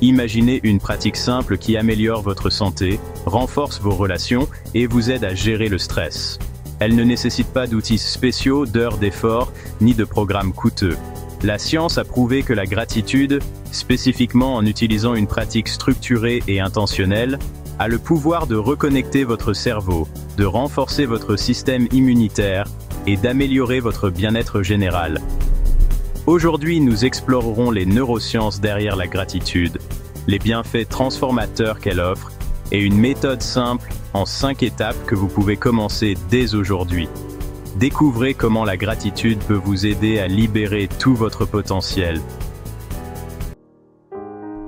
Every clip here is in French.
Imaginez une pratique simple qui améliore votre santé, renforce vos relations et vous aide à gérer le stress. Elle ne nécessite pas d'outils spéciaux, d'heures d'effort, ni de programmes coûteux. La science a prouvé que la gratitude, spécifiquement en utilisant une pratique structurée et intentionnelle, a le pouvoir de reconnecter votre cerveau, de renforcer votre système immunitaire et d'améliorer votre bien-être général. Aujourd'hui, nous explorerons les neurosciences derrière la gratitude, les bienfaits transformateurs qu'elle offre et une méthode simple en 5 étapes que vous pouvez commencer dès aujourd'hui. Découvrez comment la gratitude peut vous aider à libérer tout votre potentiel.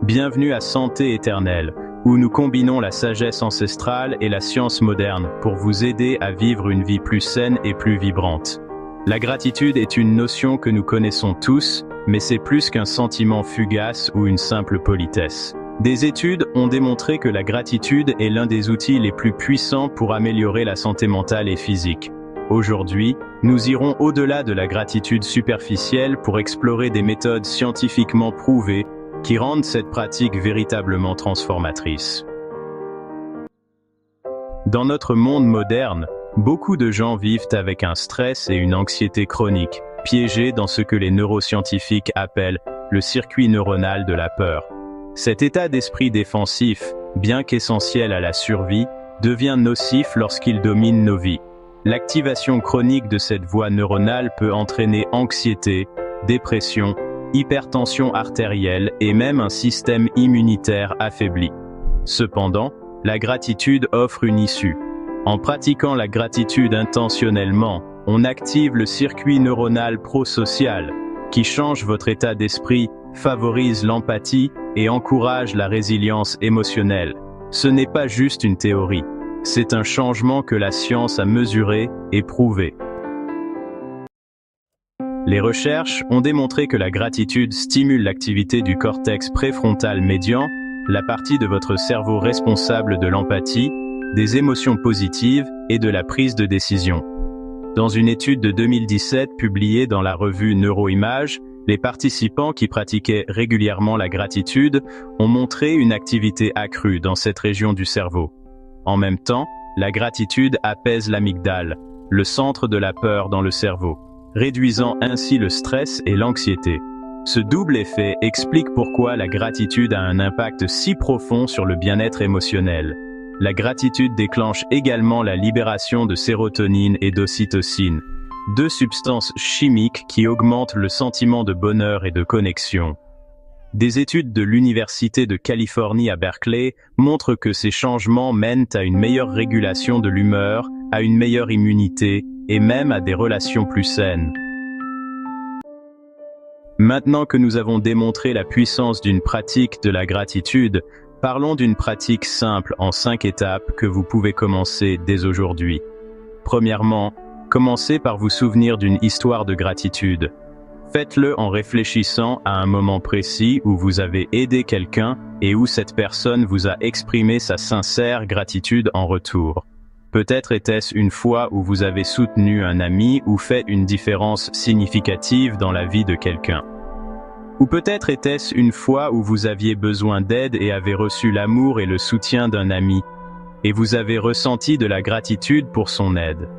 Bienvenue à Santé Éternelle, où nous combinons la sagesse ancestrale et la science moderne pour vous aider à vivre une vie plus saine et plus vibrante. La gratitude est une notion que nous connaissons tous, mais c'est plus qu'un sentiment fugace ou une simple politesse. Des études ont démontré que la gratitude est l'un des outils les plus puissants pour améliorer la santé mentale et physique. Aujourd'hui, nous irons au-delà de la gratitude superficielle pour explorer des méthodes scientifiquement prouvées qui rendent cette pratique véritablement transformatrice. Dans notre monde moderne, beaucoup de gens vivent avec un stress et une anxiété chronique, piégés dans ce que les neuroscientifiques appellent le circuit neuronal de la peur. Cet état d'esprit défensif, bien qu'essentiel à la survie, devient nocif lorsqu'il domine nos vies. L'activation chronique de cette voie neuronale peut entraîner anxiété, dépression, hypertension artérielle et même un système immunitaire affaibli. Cependant, la gratitude offre une issue. En pratiquant la gratitude intentionnellement, on active le circuit neuronal prosocial, qui change votre état d'esprit, favorise l'empathie et encourage la résilience émotionnelle. Ce n'est pas juste une théorie, c'est un changement que la science a mesuré et prouvé. Les recherches ont démontré que la gratitude stimule l'activité du cortex préfrontal médian, la partie de votre cerveau responsable de l'empathie, des émotions positives et de la prise de décision. Dans une étude de 2017 publiée dans la revue Neuroimages, les participants qui pratiquaient régulièrement la gratitude ont montré une activité accrue dans cette région du cerveau. En même temps, la gratitude apaise l'amygdale, le centre de la peur dans le cerveau, réduisant ainsi le stress et l'anxiété. Ce double effet explique pourquoi la gratitude a un impact si profond sur le bien-être émotionnel. La gratitude déclenche également la libération de sérotonine et d'ocytocine, deux substances chimiques qui augmentent le sentiment de bonheur et de connexion. Des études de l'Université de Californie à Berkeley montrent que ces changements mènent à une meilleure régulation de l'humeur, à une meilleure immunité et même à des relations plus saines. Maintenant que nous avons démontré la puissance d'une pratique de la gratitude, parlons d'une pratique simple en 5 étapes que vous pouvez commencer dès aujourd'hui. Premièrement, commencez par vous souvenir d'une histoire de gratitude. Faites-le en réfléchissant à un moment précis où vous avez aidé quelqu'un et où cette personne vous a exprimé sa sincère gratitude en retour. Peut-être était-ce une fois où vous avez soutenu un ami ou fait une différence significative dans la vie de quelqu'un. Ou peut-être était-ce une fois où vous aviez besoin d'aide et avez reçu l'amour et le soutien d'un ami, et vous avez ressenti de la gratitude pour son aide.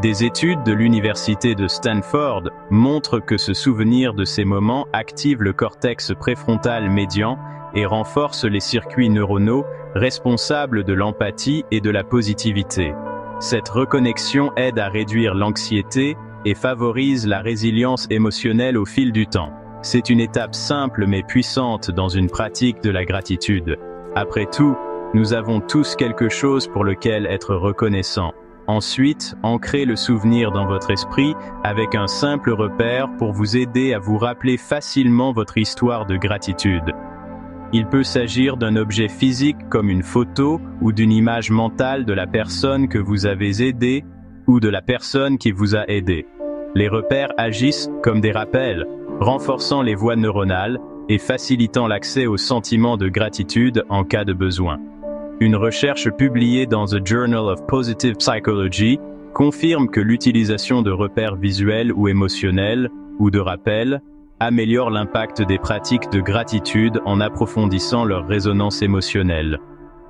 Des études de l'université de Stanford montrent que se souvenir de ces moments active le cortex préfrontal médian et renforce les circuits neuronaux responsables de l'empathie et de la positivité. Cette reconnexion aide à réduire l'anxiété et favorise la résilience émotionnelle au fil du temps. C'est une étape simple mais puissante dans une pratique de la gratitude. Après tout, nous avons tous quelque chose pour lequel être reconnaissant. Ensuite, ancrez le souvenir dans votre esprit avec un simple repère pour vous aider à vous rappeler facilement votre histoire de gratitude. Il peut s'agir d'un objet physique comme une photo ou d'une image mentale de la personne que vous avez aidée ou de la personne qui vous a aidé. Les repères agissent comme des rappels, renforçant les voies neuronales et facilitant l'accès au sentiment de gratitude en cas de besoin. Une recherche publiée dans The Journal of Positive Psychology confirme que l'utilisation de repères visuels ou émotionnels, ou de rappels, améliore l'impact des pratiques de gratitude en approfondissant leur résonance émotionnelle.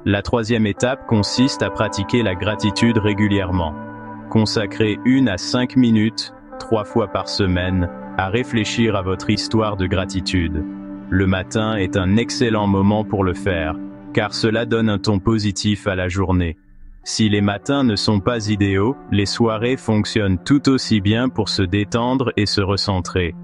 La troisième étape consiste à pratiquer la gratitude régulièrement. Consacrez 1 à 5 minutes, 3 fois par semaine, à réfléchir à votre histoire de gratitude. Le matin est un excellent moment pour le faire, car cela donne un ton positif à la journée. Si les matins ne sont pas idéaux, les soirées fonctionnent tout aussi bien pour se détendre et se recentrer.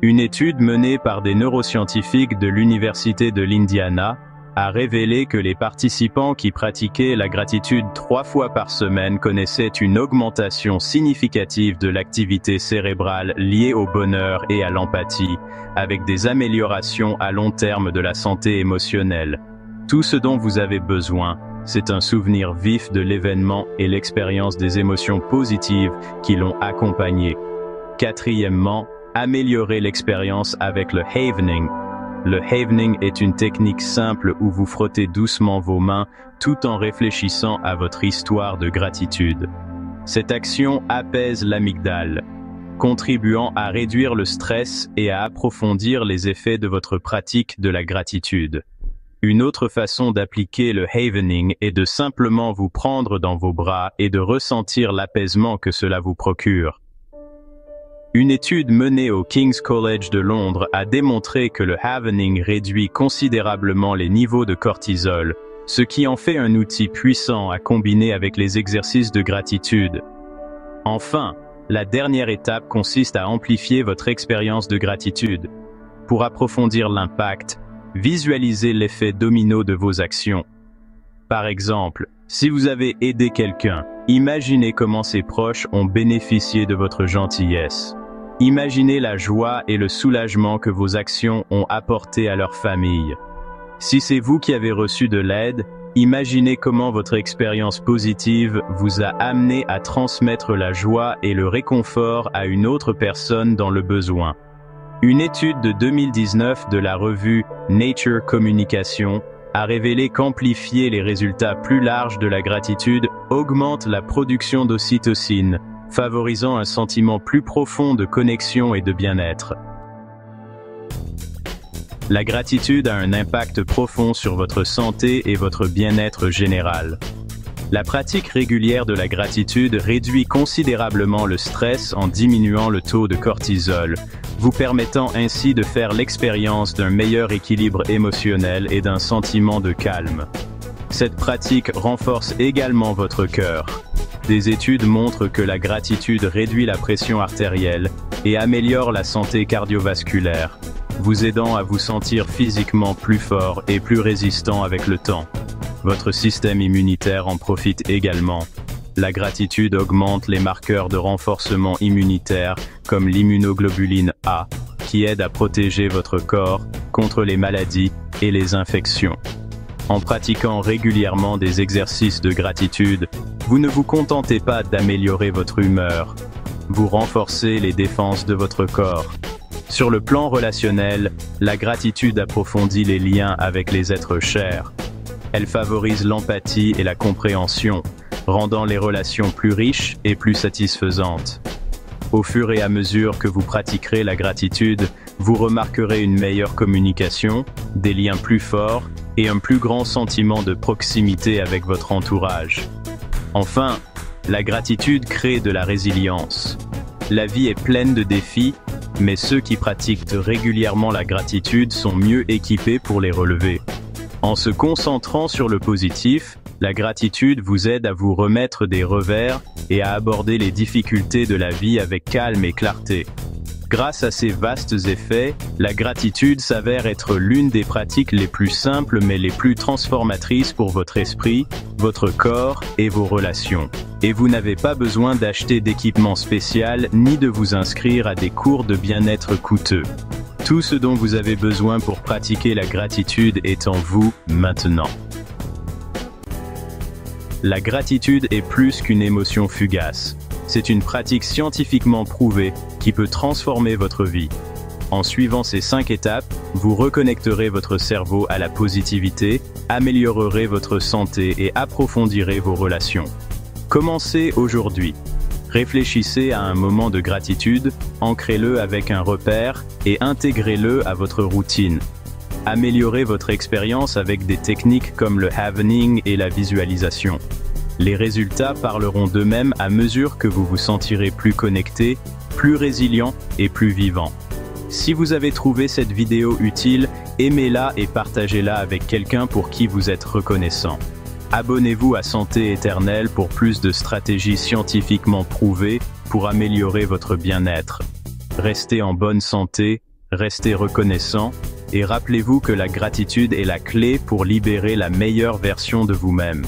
Une étude menée par des neuroscientifiques de l'Université de l'Indiana a révélé que les participants qui pratiquaient la gratitude 3 fois par semaine connaissaient une augmentation significative de l'activité cérébrale liée au bonheur et à l'empathie, avec des améliorations à long terme de la santé émotionnelle. Tout ce dont vous avez besoin, c'est un souvenir vif de l'événement et l'expérience des émotions positives qui l'ont accompagné. Quatrièmement, améliorez l'expérience avec le havening. Le havening est une technique simple où vous frottez doucement vos mains tout en réfléchissant à votre histoire de gratitude. Cette action apaise l'amygdale, contribuant à réduire le stress et à approfondir les effets de votre pratique de la gratitude. Une autre façon d'appliquer le havening est de simplement vous prendre dans vos bras et de ressentir l'apaisement que cela vous procure. Une étude menée au King's College de Londres a démontré que le havening réduit considérablement les niveaux de cortisol, ce qui en fait un outil puissant à combiner avec les exercices de gratitude. Enfin, la dernière étape consiste à amplifier votre expérience de gratitude. Pour approfondir l'impact, visualisez l'effet domino de vos actions. Par exemple, si vous avez aidé quelqu'un, imaginez comment ses proches ont bénéficié de votre gentillesse. Imaginez la joie et le soulagement que vos actions ont apporté à leur famille. Si c'est vous qui avez reçu de l'aide, imaginez comment votre expérience positive vous a amené à transmettre la joie et le réconfort à une autre personne dans le besoin. Une étude de 2019 de la revue Nature Communication a révélé qu'amplifier les résultats plus larges de la gratitude augmente la production d'ocytocine, favorisant un sentiment plus profond de connexion et de bien-être. La gratitude a un impact profond sur votre santé et votre bien-être général. La pratique régulière de la gratitude réduit considérablement le stress en diminuant le taux de cortisol, vous permettant ainsi de faire l'expérience d'un meilleur équilibre émotionnel et d'un sentiment de calme. Cette pratique renforce également votre cœur. Des études montrent que la gratitude réduit la pression artérielle et améliore la santé cardiovasculaire, vous aidant à vous sentir physiquement plus fort et plus résistant avec le temps. Votre système immunitaire en profite également. La gratitude augmente les marqueurs de renforcement immunitaire comme l'immunoglobuline A, qui aide à protéger votre corps contre les maladies et les infections. En pratiquant régulièrement des exercices de gratitude, vous ne vous contentez pas d'améliorer votre humeur, vous renforcez les défenses de votre corps. Sur le plan relationnel, la gratitude approfondit les liens avec les êtres chers. Elle favorise l'empathie et la compréhension, rendant les relations plus riches et plus satisfaisantes. Au fur et à mesure que vous pratiquerez la gratitude, vous remarquerez une meilleure communication, des liens plus forts et un plus grand sentiment de proximité avec votre entourage. Enfin, la gratitude crée de la résilience. La vie est pleine de défis, mais ceux qui pratiquent régulièrement la gratitude sont mieux équipés pour les relever. En se concentrant sur le positif, la gratitude vous aide à vous remettre des revers et à aborder les difficultés de la vie avec calme et clarté. Grâce à ces vastes effets, la gratitude s'avère être l'une des pratiques les plus simples mais les plus transformatrices pour votre esprit, votre corps et vos relations. Et vous n'avez pas besoin d'acheter d'équipement spécial ni de vous inscrire à des cours de bien-être coûteux. Tout ce dont vous avez besoin pour pratiquer la gratitude est en vous maintenant. La gratitude est plus qu'une émotion fugace. C'est une pratique scientifiquement prouvée qui peut transformer votre vie. En suivant ces 5 étapes, vous reconnecterez votre cerveau à la positivité, améliorerez votre santé et approfondirez vos relations. Commencez aujourd'hui. Réfléchissez à un moment de gratitude, ancrez-le avec un repère et intégrez-le à votre routine. Améliorez votre expérience avec des techniques comme le Havening et la visualisation. Les résultats parleront d'eux-mêmes à mesure que vous vous sentirez plus connecté, plus résilient et plus vivant. Si vous avez trouvé cette vidéo utile, aimez-la et partagez-la avec quelqu'un pour qui vous êtes reconnaissant. Abonnez-vous à Santé Éternelle pour plus de stratégies scientifiquement prouvées pour améliorer votre bien-être. Restez en bonne santé, restez reconnaissant, et rappelez-vous que la gratitude est la clé pour libérer la meilleure version de vous-même.